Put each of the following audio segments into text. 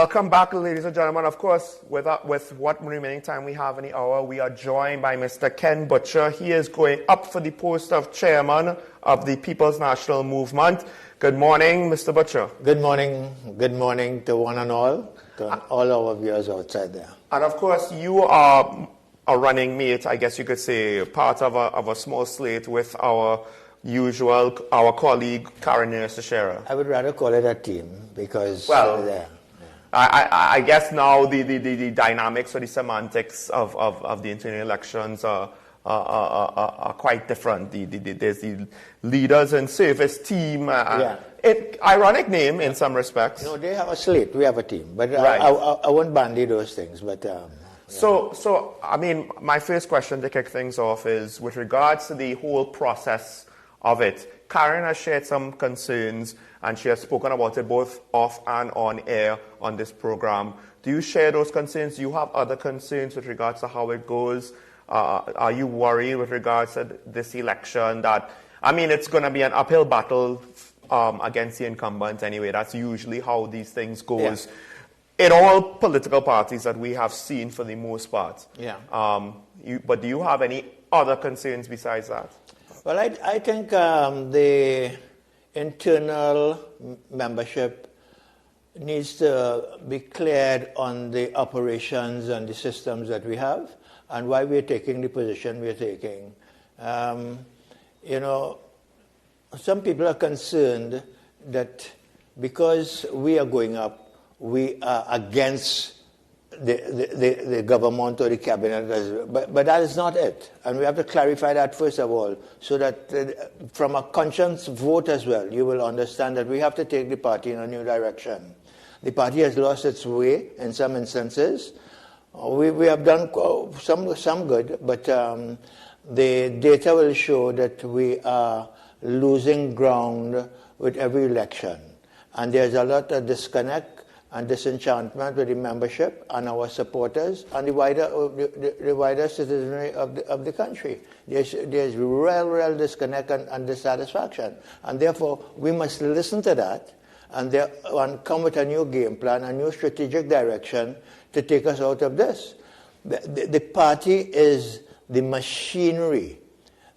Welcome back, ladies and gentlemen. Of course, with what remaining time we have in the hour, we are joined by Mr. Ken Butcher. He is going up for the post of chairman of the People's National Movement. Good morning, Mr. Butcher. Good morning. Good morning to one and all, to all our viewers outside there. And of course, you are a running mate, I guess you could say, part of a small slate with our colleague, Karen Nurse-Shera. I would rather call it a team because I guess now the dynamics or the semantics of the internal elections are quite different. There's the leaders and service team. Ironic name in some respects. No, they have a slate. We have a team. But right. I won't bandy those things. But So, I mean, my first question to kick things off is with regards to the whole process of it. Karen has shared some concerns, and she has spoken about it both off and on air on this program. Do you share those concerns? Do you have other concerns with regards to how it goes? Are you worried with regards to this election that, I mean, it's going to be an uphill battle against the incumbent anyway. That's usually how these things goes in all political parties that we have seen for the most part. Yeah. But do you have any other concerns besides that? Well, I think the internal membership needs to be cleared on the operations and the systems that we have and why we're taking the position we're taking. Some people are concerned that because we are going up, we are against the government or the cabinet, but that is not it. And we have to clarify that first of all, so that from a conscience vote as well, you will understand that we have to take the party in a new direction. The party has lost its way in some instances. We have done some good, but the data will show that we are losing ground with every election. And there's a lot of disconnect and disenchantment with the membership and our supporters and the wider citizenry of the country. There's real disconnect and dissatisfaction. And therefore, we must listen to that and come with a new game plan, a new strategic direction to take us out of this. The party is the machinery.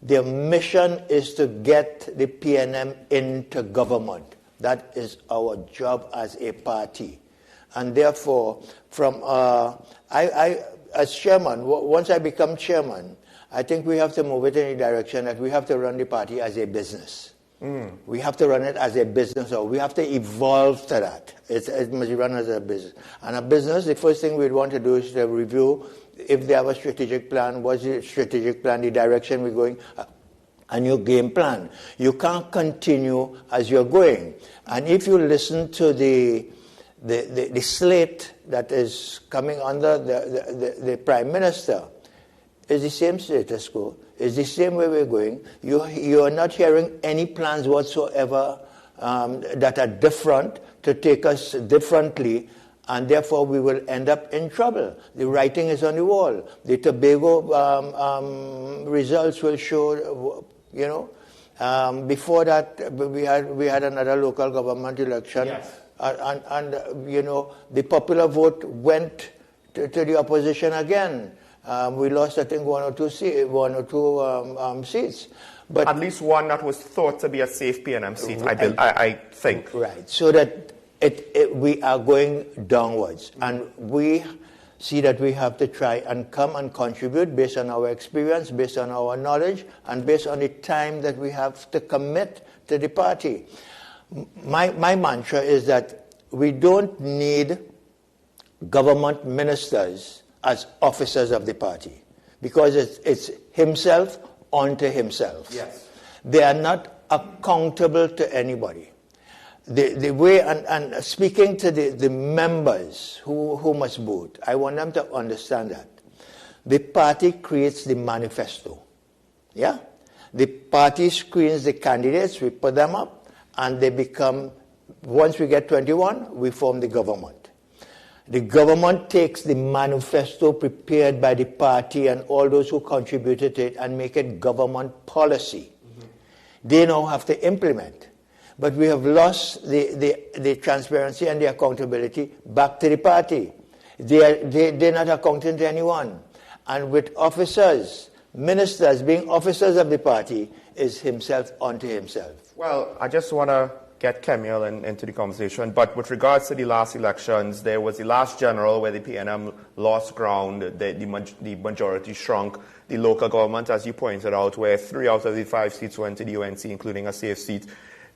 Their mission is to get the PNM into government. That is our job as a party. And therefore, as chairman, once I become chairman, I think we have to move it in the direction that we have to run the party as a business. We have to run it as a business, or we have to evolve to that. It must be run as a business. And a business, the first thing we'd want to do is to review if they have a strategic plan, what's the strategic plan, the direction we're going, a new game plan. You can't continue as you're going. And if you listen to the slate that is coming under the Prime Minister, is the same status quo, is the same way we're going. You are not hearing any plans whatsoever that are different to take us differently, and therefore we will end up in trouble. The writing is on the wall. The Tobago results will show, before that we had another local government election. Yes. And the popular vote went to the opposition again. We lost, I think, one or two seats. But at least one that was thought to be a safe PNM seat, I think. Right. So that we are going downwards. And we see that we have to try and come and contribute based on our experience, based on our knowledge, and based on the time that we have to commit to the party. My mantra is that we don't need government ministers as officers of the party, because it's himself unto himself. Yes. They are not accountable to anybody. The way, and speaking to the members who must vote, I want them to understand that the party creates the manifesto. Yeah? The party screens the candidates, we put them up, and they become, once we get 21, we form the government. The government takes the manifesto prepared by the party and all those who contributed to it and make it government policy. They now have to implement. but we have lost the transparency and the accountability back to the party. They're not accounting to anyone. And with officers, ministers being officers of the party, is himself unto himself. Well, I just want to get Kemuel into the conversation, but with regards to the last elections, there was the last general where the PNM lost ground, the majority shrunk. The local government, as you pointed out, where 3 out of the 5 seats went to the UNC, including a safe seat.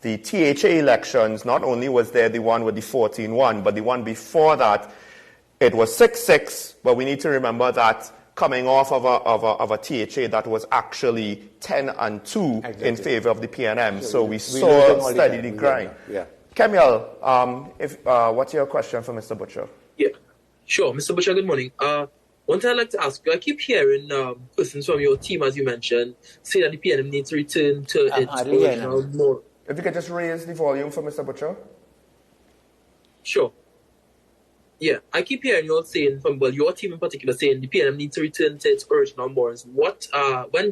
The THA elections, not only was there the one with the 14-1, but the one before that, it was 6-6, but we need to remember that coming off of a THA that was actually 10-2 exactly. In favor of the PNM. So we saw steady decline. Yeah. Kemuel, what's your question for Mr. Butcher? Yeah, sure. Mr. Butcher, good morning. One thing I'd like to ask you, I keep hearing persons from your team, as you mentioned, say that the PNM needs to return to its original more. If you could just raise the volume for Mr. Butcher. Sure. Yeah, I keep hearing you all saying, your team in particular, saying the PNM needs to return to its original moorings. What, when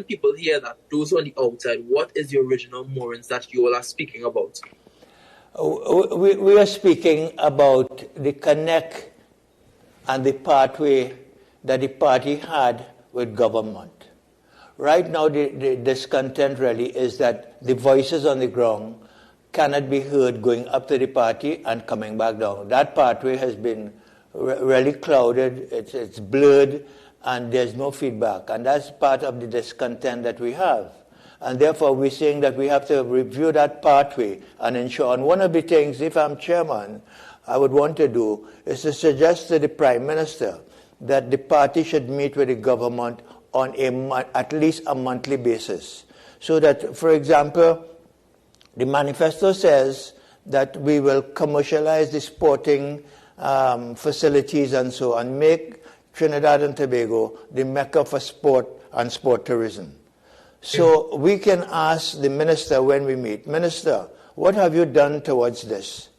people hear that, those on the outside, what is the original moorings that you all are speaking about? We are speaking about the connect and the pathway that the party had with government. Right now, the discontent really is that the voices on the ground cannot be heard going up to the party and coming back down. That pathway has been really clouded, it's blurred, and there's no feedback. And that's part of the discontent that we have. And therefore, we're saying that we have to review that pathway and ensure. And one of the things, if I'm chairman, I would want to do is to suggest to the Prime Minister that the party should meet with the government on at least a monthly basis. So that, for example, the manifesto says that we will commercialize the sporting facilities and so on, make Trinidad and Tobago the mecca for sport and sport tourism. So we can ask the minister when we meet, Minister, what have you done towards this?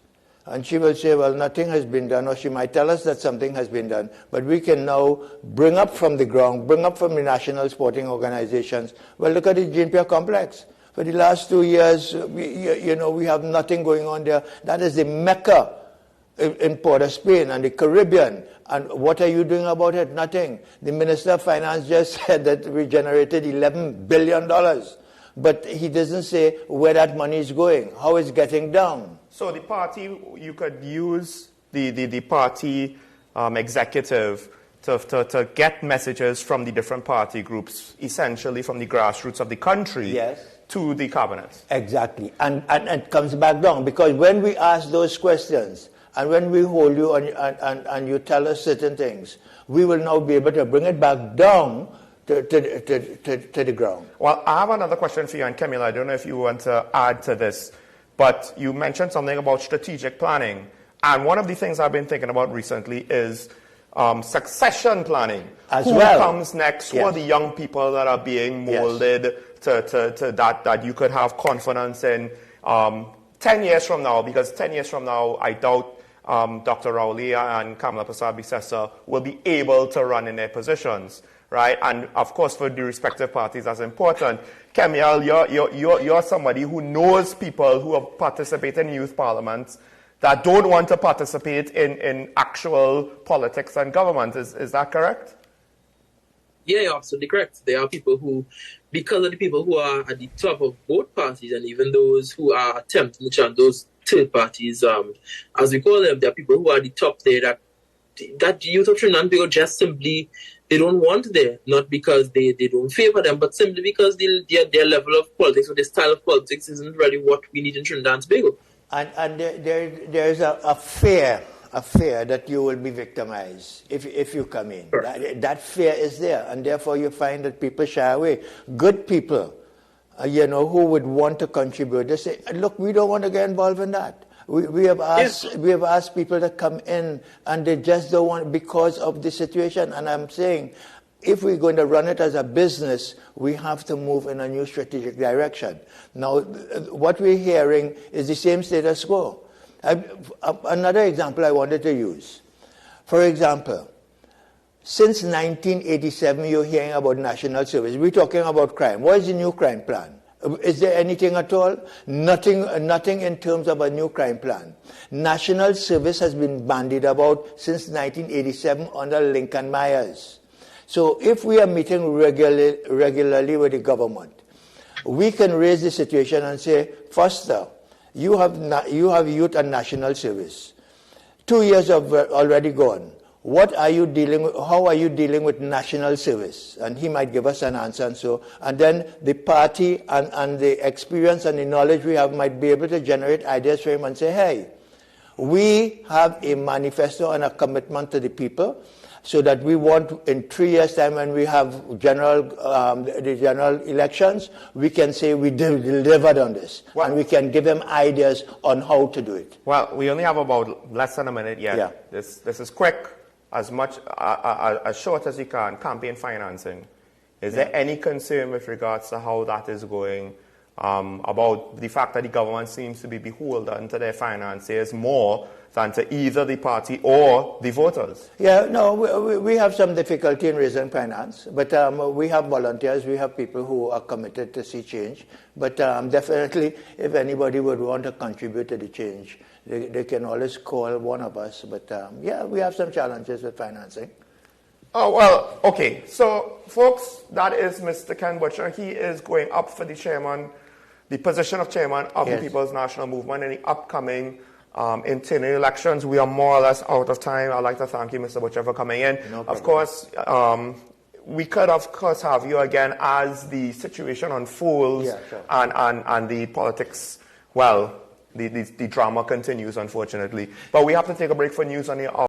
And she will say, well, nothing has been done, or she might tell us that something has been done. But we can now bring up from the ground, bring up from the national sporting organizations. Well, look at the Jean-Pierre complex. For the last 2 years, we have nothing going on there. That is the mecca in Port of Spain and the Caribbean. And what are you doing about it? Nothing. The Minister of Finance just said that we generated $11 billion. But he doesn't say where that money is going, how it's getting down. So the party, you could use the party executive to get messages from the different party groups, essentially from the grassroots of the country. Yes. To the cabinet. Exactly. And it comes back down. Because when we ask those questions, and when we hold you and you tell us certain things, we will now be able to bring it back down to the ground. Well, I have another question for you, and Kemuel, I don't know if you want to add to this, but you mentioned something about strategic planning. And one of the things I've been thinking about recently is succession planning. Who comes next? Yes. Who are the young people that are being molded? Yes. To that you could have confidence in 10 years from now, because 10 years from now, I doubt Dr. Raulia and Kamala Prasad-Bissessar will be able to run in their positions, right? And of course, for the respective parties, that's important. Kemuel, you're somebody who knows people who have participated in youth parliaments that don't want to participate in actual politics and government. Is that correct? Yeah, you're absolutely correct. There are people who, because of the people who are at the top of both parties, and even those who are attempting to challenge those third parties, as we call them, there are people who are at the top there that the youth of Trinidad and Tobago just simply, they don't want there, not because they don't favor them, but simply because their level of politics or their style of politics isn't really what we need in Trinidad and Tobago. And there is a fear that you will be victimized if you come in. Sure. That fear is there, and therefore you find that people shy away. Good people, who would want to contribute, they say, look, we don't want to get involved in that. We have asked people to come in, and they just don't want, because of the situation. And I'm saying, if we're going to run it as a business, we have to move in a new strategic direction. Now, what we're hearing is the same status quo. Another example I wanted to use. For example, since 1987, you're hearing about national service. We're talking about crime. What is the new crime plan? Is there anything at all? Nothing in terms of a new crime plan. National service has been bandied about since 1987 under Lincoln Myers. So if we are meeting regularly with the government, we can raise the situation and say, Foster, you have youth and national service. 2 years have already gone. What are you dealing with? How are you dealing with national service? And he might give us an answer. And then the party and the experience and the knowledge we have might be able to generate ideas for him and say, hey, we have a manifesto and a commitment to the people, so that we want, in 3 years' time, when we have the general elections, we can say we delivered on this. Well, and we can give them ideas on how to do it. Well, we only have about less than a minute yet. Yeah. This is quick, as short as you can. Campaign financing. Is there any concern with regards to how that is going, about the fact that the government seems to be beholden to their financiers more than to either the party or the voters? Yeah, no, we have some difficulty in raising finance, but we have volunteers, we have people who are committed to see change. But definitely, if anybody would want to contribute to the change, they can always call one of us. But yeah, we have some challenges with financing. Oh, well, okay. So, folks, that is Mr. Ken Butcher. He is going up for the position of chairman of the People's National Movement in the upcoming internal elections. We are more or less out of time. I'd like to thank you, Mr. Butcher, for coming in. No problem. Of course, we could, of course, have you again as the situation unfolds. Yeah, sure. and the politics, well, the drama continues, unfortunately. But we have to take a break for news on the